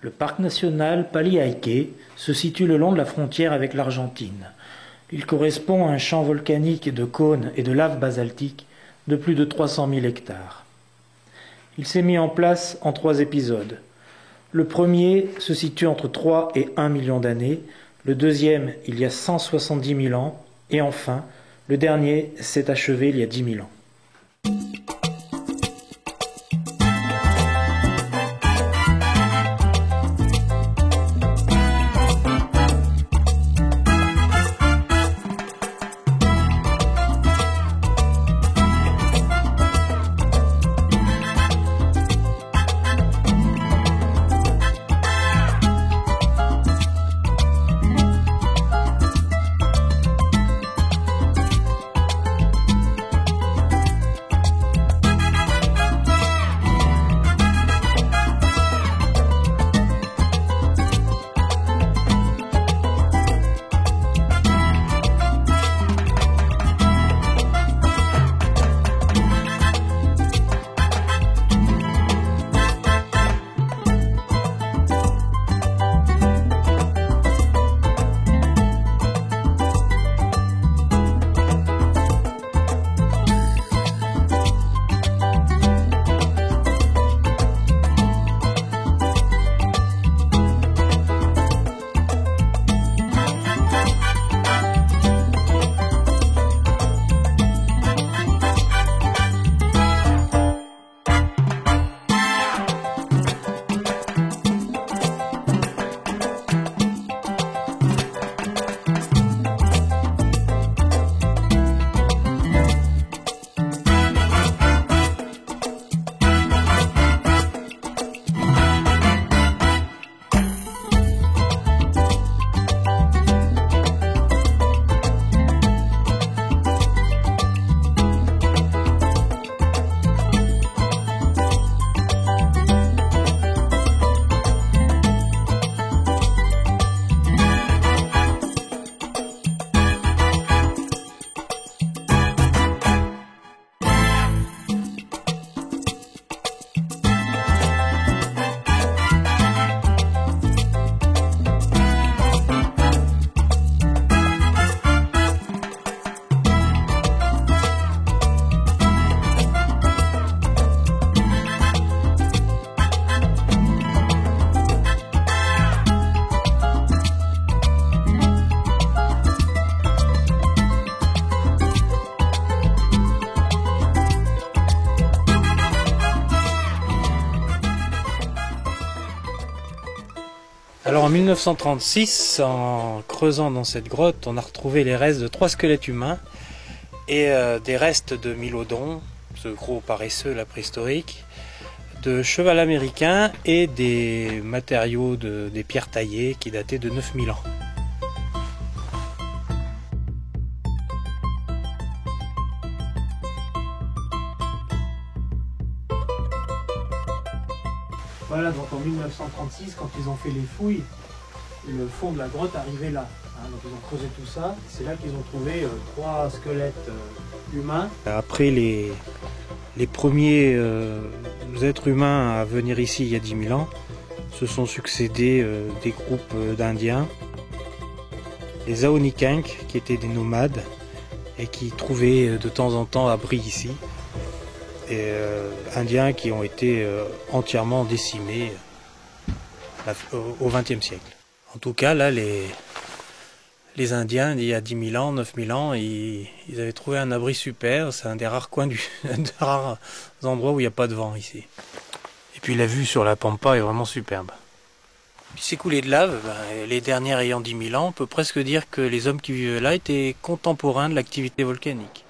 Le parc national Paliaique se situe le long de la frontière avec l'Argentine. Il correspond à un champ volcanique de cônes et de lave basaltique de plus de 300 000 hectares. Il s'est mis en place en 3 épisodes. Le premier se situe entre 3 et 1 million d'années, le deuxième il y a 170 000 ans, et enfin, le dernier s'est achevé il y a 10 000 ans. Alors en 1936, en creusant dans cette grotte, on a retrouvé les restes de 3 squelettes humains et des restes de mylodons, ce gros paresseux là préhistorique, de cheval américain et des matériaux des pierres taillées qui dataient de 9000 ans. Voilà, donc en 1936, quand ils ont fait les fouilles, le fond de la grotte arrivait là. Donc ils ont creusé tout ça, c'est là qu'ils ont trouvé 3 squelettes humains. Après les premiers êtres humains à venir ici il y a 10 000 ans, se sont succédés des groupes d'Indiens, les Aonikank, qui étaient des nomades et qui trouvaient de temps en temps abri ici. Et Indiens qui ont été entièrement décimés au XXe siècle. En tout cas, là, les Indiens, il y a 10 000 ans, 9 000 ans, ils avaient trouvé un abri super. C'est un des rares coins, des rares endroits où il n'y a pas de vent ici. Et puis la vue sur la Pampa est vraiment superbe. Puis ces coulées de lave, les dernières ayant 10 000 ans, on peut presque dire que les hommes qui vivaient là étaient contemporains de l'activité volcanique.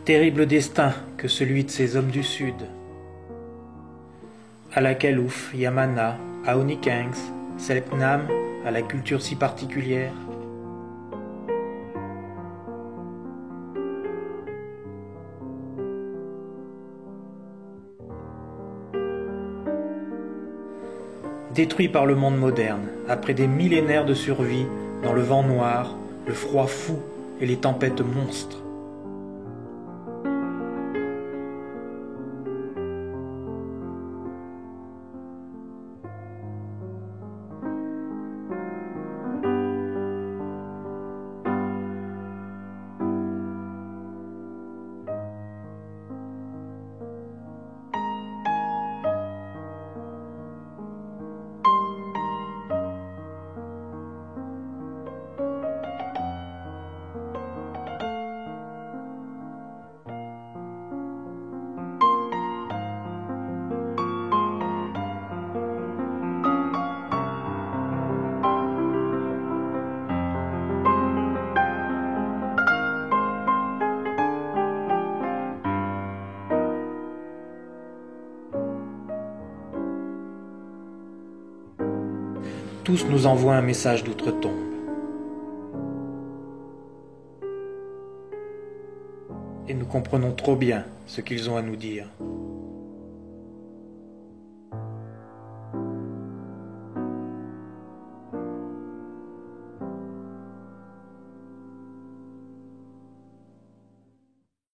Terrible destin que celui de ces hommes du Sud. À la Kalouf, Yamana, à Onikengs, Selknam, à la culture si particulière. Détruit par le monde moderne, après des millénaires de survie dans le vent noir, le froid fou et les tempêtes monstres. Tous nous envoient un message d'outre-tombe. Et nous comprenons trop bien ce qu'ils ont à nous dire.